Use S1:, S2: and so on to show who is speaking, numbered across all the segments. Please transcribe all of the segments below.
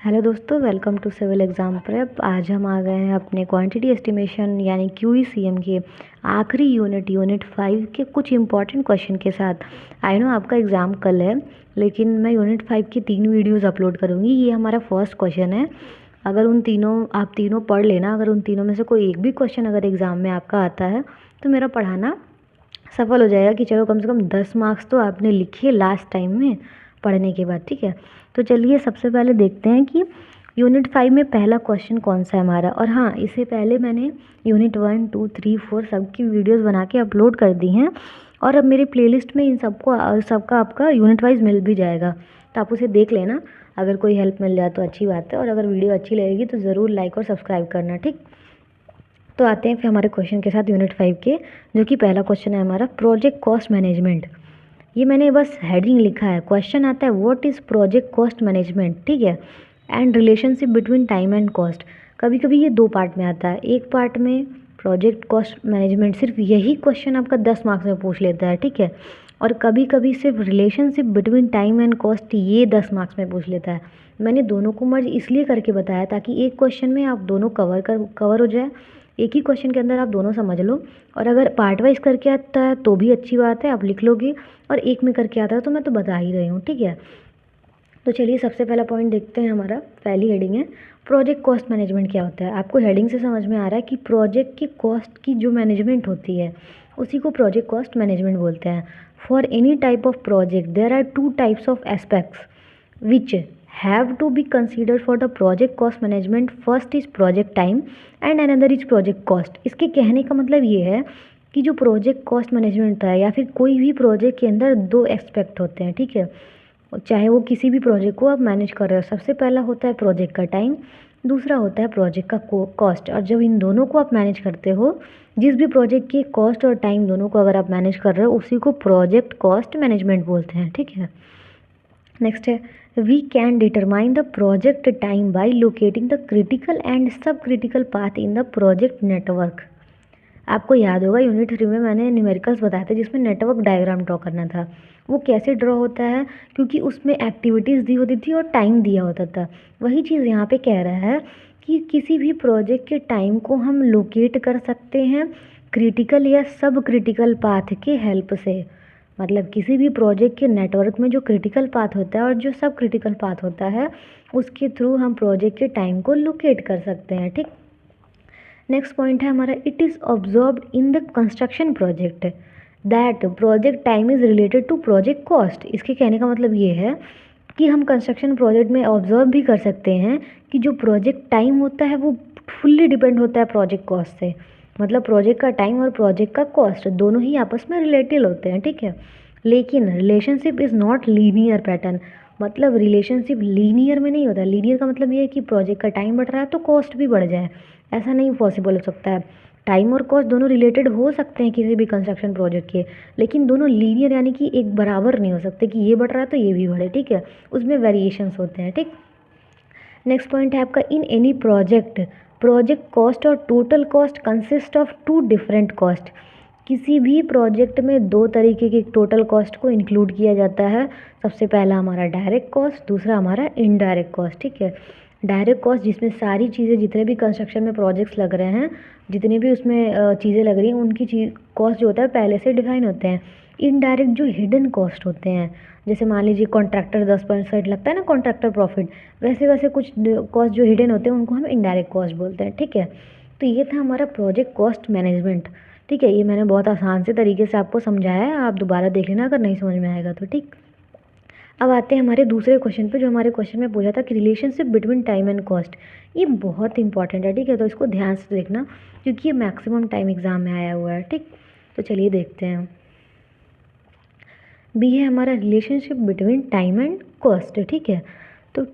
S1: Hello दोस्तों, welcome to civil exam prep. आज हम आ गए हैं अपने क्वांटिटी एस्टिमेशन यानी QECM के आखिरी यूनिट 5 के कुछ इंपॉर्टेंट क्वेश्चन के साथ। आई नो आपका एग्ज़ाम कल है, लेकिन मैं यूनिट 5 की 3 वीडियोस अपलोड करूँगी। ये हमारा फर्स्ट क्वेश्चन है। अगर आप तीनों पढ़ लेना, अगर उन तीनों में से कोई एक भी क्वेश्चन अगर एग्ज़ाम में आपका आता है तो मेरा पढ़ाना सफल हो जाएगा कि चलो कम से कम 10 मार्क्स तो आपने लिखे लास्ट टाइम में पढ़ने के बाद। ठीक है, तो चलिए सबसे पहले देखते हैं कि यूनिट 5 में पहला क्वेश्चन कौन सा है हमारा। और हाँ, इससे पहले मैंने यूनिट 1, 2, 3, 4 सबकी वीडियोस बना के अपलोड कर दी हैं, और अब मेरी प्लेलिस्ट में इन सबका आपका यूनिट वाइज मिल भी जाएगा, तो आप उसे देख लेना। अगर कोई हेल्प मिल जाए तो अच्छी बात है, और अगर वीडियो अच्छी लगेगी तो ज़रूर लाइक और सब्सक्राइब करना। ठीक, तो आते हैं फिर हमारे क्वेश्चन के साथ यूनिट 5 के, जो कि पहला क्वेश्चन है हमारा प्रोजेक्ट कॉस्ट मैनेजमेंट। ये मैंने बस हेडिंग लिखा है। क्वेश्चन आता है what is project cost management, ठीक है, and relationship between time and cost. कभी कभी ये दो पार्ट में आता है। एक पार्ट में प्रोजेक्ट कॉस्ट मैनेजमेंट सिर्फ यही क्वेश्चन आपका 10 मार्क्स में पूछ लेता है, ठीक है, और कभी कभी सिर्फ relationship between time and cost ये 10 मार्क्स में पूछ लेता है। मैंने दोनों को मर्ज इसलिए करके बताया ताकि एक क्वेश्चन में आप दोनों कवर हो जाए, एक ही क्वेश्चन के अंदर आप दोनों समझ लो। और अगर पार्ट वाइज करके आता है तो भी अच्छी बात है, आप लिख लोगे, और एक में करके आता है तो मैं तो बता ही रही हूँ। ठीक है, तो चलिए सबसे पहला पॉइंट देखते हैं। हमारा पहली हेडिंग है प्रोजेक्ट कॉस्ट मैनेजमेंट क्या होता है। आपको हेडिंग से समझ में आ रहा है कि प्रोजेक्ट की कॉस्ट की जो मैनेजमेंट होती है उसी को प्रोजेक्ट कॉस्ट मैनेजमेंट बोलते हैं। For any type of project there are two types of aspects which have to be considered for the project cost management. First is project time and another is project cost. इसके कहने का मतलब ये है कि जो प्रोजेक्ट कॉस्ट मैनेजमेंट होता है या फिर कोई भी प्रोजेक्ट के अंदर दो एस्पेक्ट होते हैं, ठीक है, चाहे वो किसी भी प्रोजेक्ट को आप मैनेज कर रहे हो। सबसे पहला होता है प्रोजेक्ट का टाइम, दूसरा होता है प्रोजेक्ट का कॉस्ट। और जब इन दोनों को आप मैनेज करते हो, जिस भी प्रोजेक्ट की कॉस्ट और टाइम दोनों को अगर आप मैनेज कर रहे हो, उसी को प्रोजेक्ट कॉस्ट मैनेजमेंट बोलते हैं। ठीक है, नेक्स्ट है we can determine the project time by locating the critical and sub critical path in the project network. आपको याद होगा यूनिट 3 में मैंने न्यूमेरिकल्स बताए थे जिसमें नेटवर्क डायग्राम ड्रॉ करना था। वो कैसे ड्रॉ होता है, क्योंकि उसमें एक्टिविटीज़ दी होती थी और टाइम दिया होता था। वही चीज़ यहाँ पे कह रहा है कि किसी भी प्रोजेक्ट के टाइम को हम लोकेट कर सकते हैं क्रिटिकल या सब क्रिटिकल पाथ के हेल्प से। मतलब किसी भी प्रोजेक्ट के नेटवर्क में जो क्रिटिकल पाथ होता है और जो सब क्रिटिकल पाथ होता है उसके थ्रू हम प्रोजेक्ट के टाइम को लोकेट कर सकते हैं। ठीक, नेक्स्ट पॉइंट है हमारा it is observed in the construction project that project time is related to project cost. इसके कहने का मतलब ये है कि हम कंस्ट्रक्शन प्रोजेक्ट में ऑब्जर्व भी कर सकते हैं कि जो प्रोजेक्ट टाइम होता है वो फुल्ली डिपेंड होता है प्रोजेक्ट कॉस्ट से। मतलब प्रोजेक्ट का टाइम और प्रोजेक्ट का कॉस्ट दोनों ही आपस में रिलेटेड होते हैं। ठीक है, लेकिन relationship is not linear pattern. मतलब रिलेशनशिप लीनियर में नहीं होता। लीनियर का मतलब ये है कि प्रोजेक्ट का टाइम बढ़ रहा है तो कॉस्ट भी बढ़ जाए, ऐसा नहीं पॉसिबल हो सकता है। टाइम और कॉस्ट दोनों रिलेटेड हो सकते हैं किसी भी कंस्ट्रक्शन प्रोजेक्ट के, लेकिन दोनों लीनियर यानी कि एक बराबर नहीं हो सकते कि ये बढ़ रहा है तो ये भी बढ़े। ठीक है, उसमें वेरिएशंस होते हैं। ठीक, नेक्स्ट पॉइंट है आपका in any project project cost और total cost consist of two different cost. किसी भी प्रोजेक्ट में दो तरीके की टोटल कॉस्ट को इंक्लूड किया जाता है। सबसे पहला हमारा डायरेक्ट कॉस्ट, दूसरा हमारा इनडायरेक्ट कॉस्ट। ठीक है, डायरेक्ट कॉस्ट जिसमें सारी चीज़ें, जितने भी कंस्ट्रक्शन में प्रोजेक्ट्स लग रहे हैं, जितनी भी उसमें चीज़ें लग रही हैं, उनकी चीज़ कॉस्ट जो होता है पहले से डिफाइन होते हैं। इनडायरेक्ट जो हिडन कॉस्ट होते हैं, जैसे मान लीजिए कॉन्ट्रैक्टर 10% लगता है ना कॉन्ट्रैक्टर प्रॉफिट, वैसे वैसे कुछ कॉस्ट जो हिडन होते हैं उनको हम इनडायरेक्ट कॉस्ट बोलते हैं। ठीक है, तो ये था हमारा प्रोजेक्ट कॉस्ट मैनेजमेंट। ठीक है, ये मैंने बहुत आसान से तरीके से आपको समझाया है, आप दोबारा देख लेना अगर नहीं समझ में आएगा तो। ठीक, अब आते हैं हमारे दूसरे क्वेश्चन पे, जो हमारे क्वेश्चन में पूछा था कि relationship between time and cost. ये बहुत इंपॉर्टेंट है, ठीक है, तो इसको ध्यान से देखना क्योंकि ये मैक्सिमम टाइम एग्जाम में आया हुआ है। ठीक, तो चलिए देखते हैं। बी है हमारा relationship between time and cost. ठीक है, तो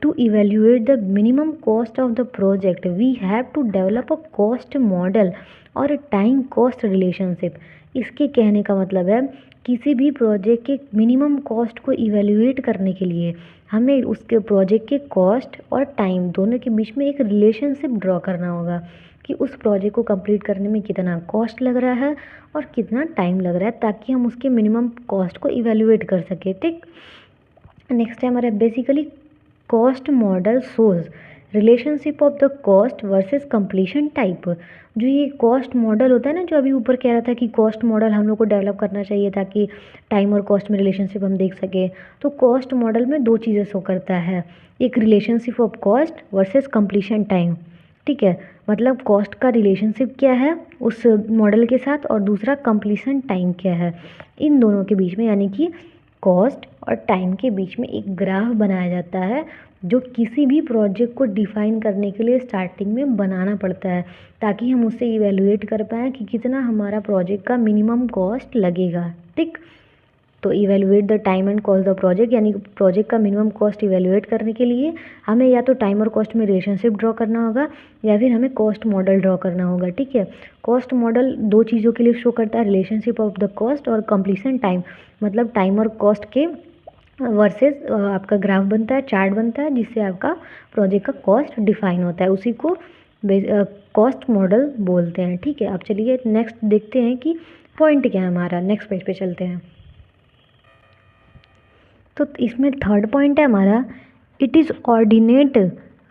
S1: to evaluate the minimum cost of the project we have to develop a cost model और टाइम कॉस्ट रिलेशनशिप। इसके कहने का मतलब है किसी भी प्रोजेक्ट के मिनिमम कॉस्ट को इवेल्युएट करने के लिए हमें उसके प्रोजेक्ट के कॉस्ट और टाइम दोनों के बीच में एक रिलेशनशिप ड्रॉ करना होगा कि उस प्रोजेक्ट को कंप्लीट करने में कितना कॉस्ट लग रहा है और कितना टाइम लग रहा है, ताकि हम उसके मिनिमम कॉस्ट को इवेल्युएट कर सकें। ठीक, नेक्स्ट है हमारा basically cost model shows relationship of the cost versus completion type. जो ये कॉस्ट मॉडल होता है ना, जो अभी ऊपर कह रहा था कि कॉस्ट मॉडल हम लोग को डेवलप करना चाहिए ताकि टाइम और कॉस्ट में रिलेशनशिप हम देख सकें। तो कॉस्ट मॉडल में दो चीज़ें शो करता है, एक relationship of cost versus completion time. ठीक है, मतलब कॉस्ट का रिलेशनशिप क्या है उस मॉडल के साथ, और दूसरा कंप्लीशन टाइम क्या है। इन दोनों के बीच में, यानी कि कॉस्ट और टाइम के बीच में एक ग्राफ बनाया जाता है, जो किसी भी प्रोजेक्ट को डिफाइन करने के लिए स्टार्टिंग में बनाना पड़ता है, ताकि हम उससे इवेलुएट कर पाएँ कि कितना हमारा प्रोजेक्ट का मिनिमम कॉस्ट लगेगा। ठीक, तो evaluate the time and cost the project, यानी प्रोजेक्ट का मिनिमम कॉस्ट इवेलुएट करने के लिए हमें या तो टाइम और कॉस्ट में रिलेशनशिप ड्रॉ करना होगा, या फिर हमें कॉस्ट मॉडल ड्रॉ करना होगा। ठीक है, कॉस्ट मॉडल दो चीज़ों के लिए शो करता है, रिलेशनशिप ऑफ द कॉस्ट और कंप्लीशन टाइम, मतलब टाइम और कॉस्ट के वर्सेस आपका ग्राफ बनता है, चार्ट बनता है, जिससे आपका प्रोजेक्ट का कॉस्ट डिफाइन होता है। उसी को कॉस्ट मॉडल बोलते हैं। ठीक है, अब चलिए नेक्स्ट देखते हैं कि पॉइंट क्या है हमारा। नेक्स्ट पेज पे चलते हैं। तो इसमें थर्ड पॉइंट है हमारा, it is ordinate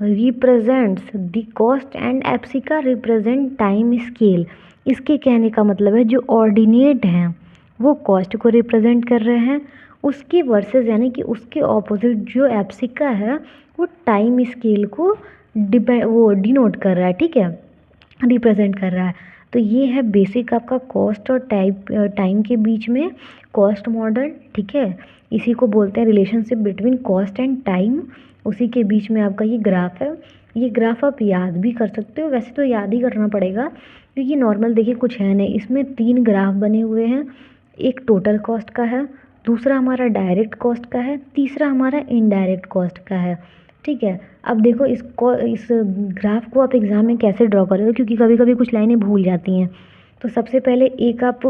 S1: represents the cost and abscissa represent time scale. इसके कहने का मतलब है जो ऑर्डिनेट हैं वो कॉस्ट को रिप्रेजेंट कर रहे हैं, उसके वर्सेस यानी कि उसके ऑपोजिट जो एप्सिका है वो टाइम स्केल को डिनोट कर रहा है। ठीक है, रिप्रेजेंट कर रहा है। तो ये है बेसिक आपका कॉस्ट और टाइम के बीच में कॉस्ट मॉडल। ठीक है, इसी को बोलते हैं relationship between cost and time. उसी के बीच में आपका ये ग्राफ है। ये ग्राफ आप याद भी कर सकते हो, वैसे तो याद ही करना पड़ेगा क्योंकि नॉर्मल देखिए कुछ है नहीं। इसमें 3 ग्राफ बने हुए हैं, एक टोटल कॉस्ट का है, दूसरा हमारा डायरेक्ट कॉस्ट का है, तीसरा हमारा इनडायरेक्ट कॉस्ट का है। ठीक है, अब देखो इस ग्राफ को आप एग्ज़ाम में कैसे ड्रॉ करोगे, क्योंकि कभी कभी कुछ लाइनें भूल जाती हैं। तो सबसे पहले एक आप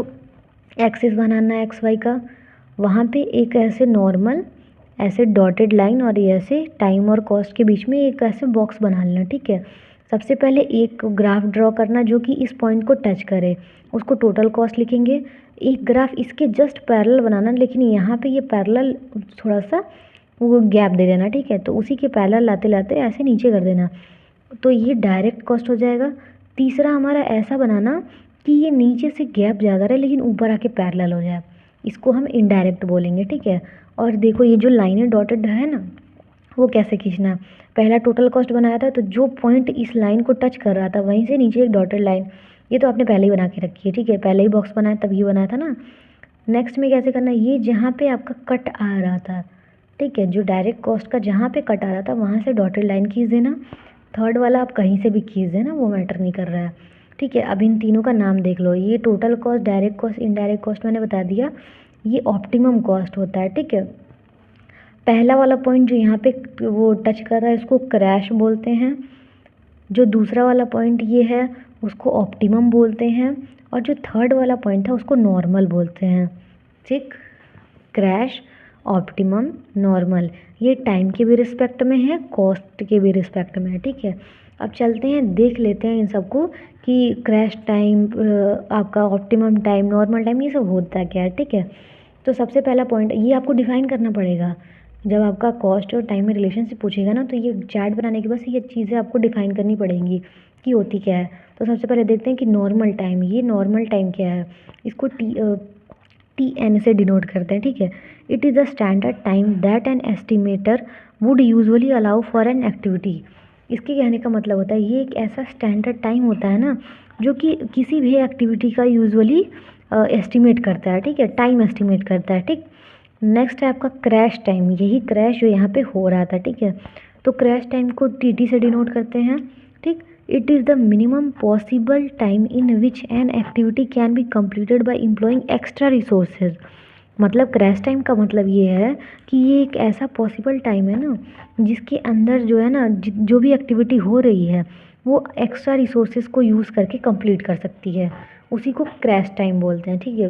S1: एक्सिस बनाना है एक्स वाई का, वहाँ पे एक ऐसे नॉर्मल ऐसे डॉटेड लाइन और ये ऐसे टाइम और कॉस्ट के बीच में एक ऐसे बॉक्स बना लेना। ठीक है, सबसे पहले एक ग्राफ ड्रॉ करना जो कि इस पॉइंट को टच करे, उसको टोटल कॉस्ट लिखेंगे। एक ग्राफ इसके जस्ट पैरेलल बनाना, लेकिन यहाँ पे ये पैरेलल थोड़ा सा वो गैप दे देना। ठीक है, तो उसी के पैरेलल लाते लाते ऐसे नीचे कर देना, तो ये डायरेक्ट कॉस्ट हो जाएगा। तीसरा हमारा ऐसा बनाना कि ये नीचे से गैप ज़्यादा रहे लेकिन ऊपर आके पैरेलल हो जाए, इसको हम इनडायरेक्ट बोलेंगे। ठीक है, और देखो ये जो लाइनें डॉटेड है ना, वो कैसे खींचना। पहला टोटल कॉस्ट बनाया था, तो जो पॉइंट इस लाइन को टच कर रहा था वहीं से नीचे एक डॉटेड लाइन, ये तो आपने पहले ही बना के रखी है। ठीक है, पहले ही बॉक्स बनाया तब ये बनाया था ना। नेक्स्ट में कैसे करना, ये जहाँ पे आपका कट आ रहा था, ठीक है, जो डायरेक्ट कॉस्ट का जहाँ पे कट आ रहा था वहाँ से डॉटेड लाइन खींच देना। थर्ड वाला आप कहीं से भी खींच देना, वो मैटर नहीं कर रहा है। ठीक है, अब इन तीनों का नाम देख लो, ये total cost, direct cost, indirect cost मैंने बता दिया, ये ऑप्टिमम कॉस्ट होता है। ठीक है, पहला वाला पॉइंट जो यहाँ पे वो टच कर रहा है इसको क्रैश बोलते हैं, जो दूसरा वाला पॉइंट ये है उसको ऑप्टिमम बोलते हैं, और जो थर्ड वाला पॉइंट था उसको नॉर्मल बोलते हैं। ठीक, क्रैश, ऑप्टिमम, नॉर्मल, ये टाइम के भी रिस्पेक्ट में है, कॉस्ट के भी रिस्पेक्ट में है। ठीक है, अब चलते हैं देख लेते हैं इन सबको कि क्रैश टाइम, आपका ऑप्टिमम टाइम, नॉर्मल टाइम, ये सब होता क्या है। ठीक है, तो सबसे पहला पॉइंट ये आपको डिफाइन करना पड़ेगा। जब आपका कॉस्ट और टाइम में रिलेशनशिप पूछेगा ना, तो ये चार्ट बनाने के बस ये चीज़ें आपको डिफाइन करनी पड़ेंगी कि होती क्या है। तो सबसे पहले देखते हैं कि नॉर्मल टाइम, ये नॉर्मल टाइम क्या है, इसको टी एन से डिनोट करते हैं। ठीक है, it is a standard time that an estimator would usually allow for an activity. इसके कहने का मतलब होता है ये एक ऐसा स्टैंडर्ड टाइम होता है ना जो कि किसी भी एक्टिविटी का यूजुअली एस्टिमेट करता है। ठीक है, टाइम एस्टिमेट करता है। ठीक, नेक्स्ट है आपका क्रैश टाइम, यही क्रैश जो यहाँ पे हो रहा था। ठीक है, तो क्रैश टाइम को टी से डिनोट करते हैं। ठीक, it is the minimum possible time in which an activity can be completed by employing extra resources. मतलब क्रैश टाइम का मतलब ये है कि ये एक ऐसा पॉसिबल टाइम है ना जिसके अंदर जो है ना जो भी एक्टिविटी हो रही है वो एक्स्ट्रा रिसोर्सेज को यूज़ करके कंप्लीट कर सकती है, उसी को क्रैश टाइम बोलते हैं। ठीक है,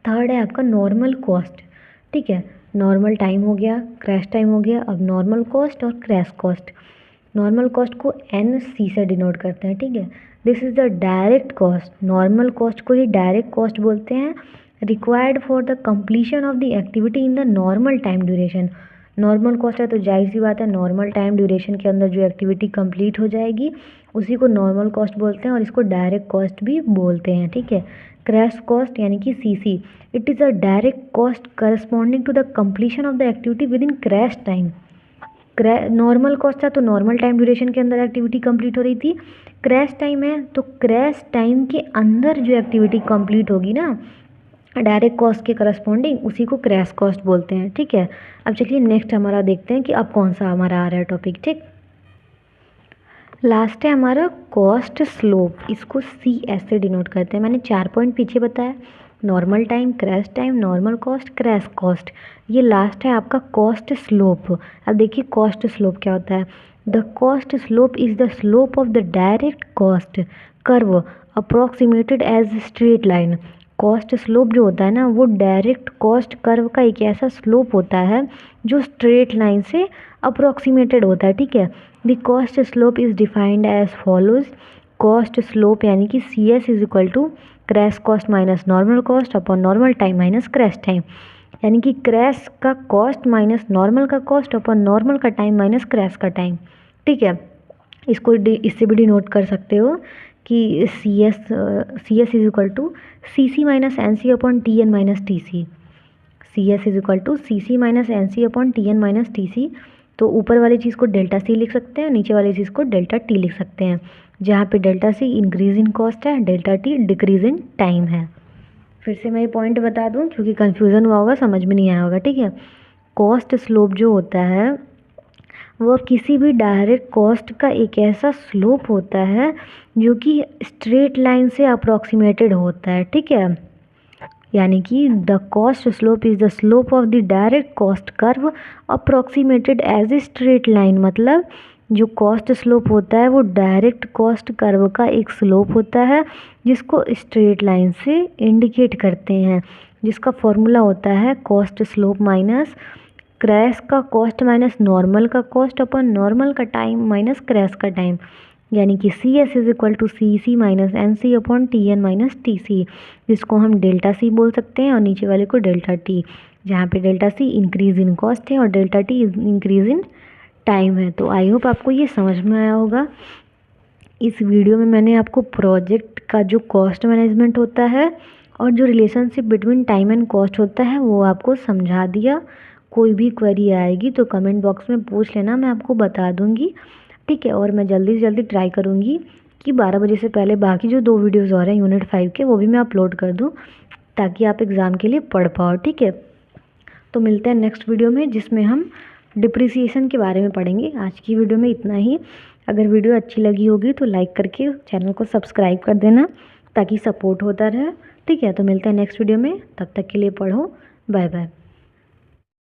S1: थर्ड है आपका नॉर्मल कॉस्ट। ठीक है, नॉर्मल टाइम हो गया, क्रैश टाइम हो गया, अब नॉर्मल कॉस्ट और क्रैश कॉस्ट। नॉर्मल कॉस्ट को एन सी से डिनोट करते हैं। ठीक है, this is the direct cost, normal cost को ही डायरेक्ट कॉस्ट बोलते हैं, required for the completion of the activity in the normal time duration. Normal cost है तो जाहिर सी बात है नॉर्मल टाइम ड्यूरेशन के अंदर जो एक्टिविटी कंप्लीट हो जाएगी उसी को नॉर्मल कॉस्ट बोलते हैं और इसको डायरेक्ट कॉस्ट भी बोलते हैं, ठीक है। क्रैश कॉस्ट यानी कि CC, it is a direct cost corresponding to the completion of the activity within crash time. Normal cost था तो नॉर्मल टाइम ड्यूरेशन के अंदर एक्टिविटी कंप्लीट हो रही थी। क्रैश टाइम है तो क्रैश टाइम के अंदर जो एक्टिविटी कंप्लीट होगी ना डायरेक्ट कॉस्ट के करस्पॉन्डिंग, उसी को क्रैश कॉस्ट बोलते हैं, ठीक है। अब चलिए नेक्स्ट हमारा देखते हैं कि अब कौन सा हमारा आ रहा है टॉपिक, ठीक। लास्ट है हमारा कॉस्ट स्लोप, इसको सी एस से डिनोट करते हैं। मैंने 4 पॉइंट पीछे बताया, normal time, crash time, normal cost, crash cost. ये लास्ट है आपका कॉस्ट स्लोप। अब देखिए कॉस्ट स्लोप क्या होता है। The cost slope is the slope of the direct cost curve approximated as straight line. Cost slope जो होता है ना वो डायरेक्ट कॉस्ट कर्व का एक ऐसा स्लोप होता है जो स्ट्रेट लाइन से अप्रॉक्सीमेटेड होता है, ठीक है। The cost slope is defined as follows. Cost slope यानी कि C S is equal to crash cost minus normal cost upon normal time minus crash time, यानी कि क्रैश का कॉस्ट माइनस नॉर्मल का कॉस्ट अपॉन नॉर्मल का time minus crash का time, ठीक है। इसको इससे भी डिनोट कर सकते हो कि C S is equal to C C minus N C upon T N minus T C. C S is equal to C C minus N C upon T N minus T C. तो ऊपर वाली चीज़ को delta C लिख सकते हैं, नीचे वाली चीज़ को डेल्टा टी लिख सकते हैं, जहाँ पे delta C increase in cost है, delta T decrease in time है। फिर से मैं ये पॉइंट बता दूँ क्योंकि कन्फ्यूज़न हुआ होगा, समझ में नहीं आया होगा, ठीक है। कॉस्ट स्लोप जो होता है वह किसी भी डायरेक्ट कॉस्ट का एक ऐसा स्लोप होता है जो कि स्ट्रेट लाइन से अप्रॉक्सीमेटेड होता है, ठीक है। यानी कि the cost slope is the slope of the direct cost curve approximated as a straight line. मतलब जो कॉस्ट स्लोप होता है वो डायरेक्ट कॉस्ट कर्व का एक स्लोप होता है जिसको स्ट्रेट लाइन से इंडिकेट करते हैं, जिसका फॉर्मूला होता है कॉस्ट स्लोप माइनस क्रैश का कॉस्ट माइनस नॉर्मल का कॉस्ट अपन नॉर्मल का टाइम माइनस क्रैश का टाइम, यानी कि C S is equal to C C minus N C upon T N minus T C, जिसको हम डेल्टा सी बोल सकते हैं और नीचे वाले को डेल्टा टी, जहाँ पे delta C increase in cost है और delta T increase in time है। तो आई होप आपको ये समझ में आया होगा। इस वीडियो में मैंने आपको प्रोजेक्ट का जो कॉस्ट मैनेजमेंट होता है और जो relationship between time and cost होता है वो आपको समझा दिया। कोई भी क्वेरी आएगी तो कमेंट बॉक्स में पूछ लेना, मैं आपको बता दूंगी, ठीक है। और मैं जल्दी से जल्दी ट्राई करूँगी कि 12 बजे से पहले बाकी जो 2 वीडियोज़ और हैं यूनिट 5 के वो भी मैं अपलोड कर दूँ ताकि आप एग्ज़ाम के लिए पढ़ पाओ, ठीक है। तो मिलते हैं नेक्स्ट वीडियो में जिसमें हम डिप्रिसिएशन के बारे में पढ़ेंगे। आज की वीडियो में इतना ही। अगर वीडियो अच्छी लगी होगी तो लाइक करके चैनल को सब्सक्राइब कर देना ताकि सपोर्ट होता रहे, ठीक है। तो मिलते हैं नेक्स्ट वीडियो में, तब तक के लिए पढ़ो, बाय बाय।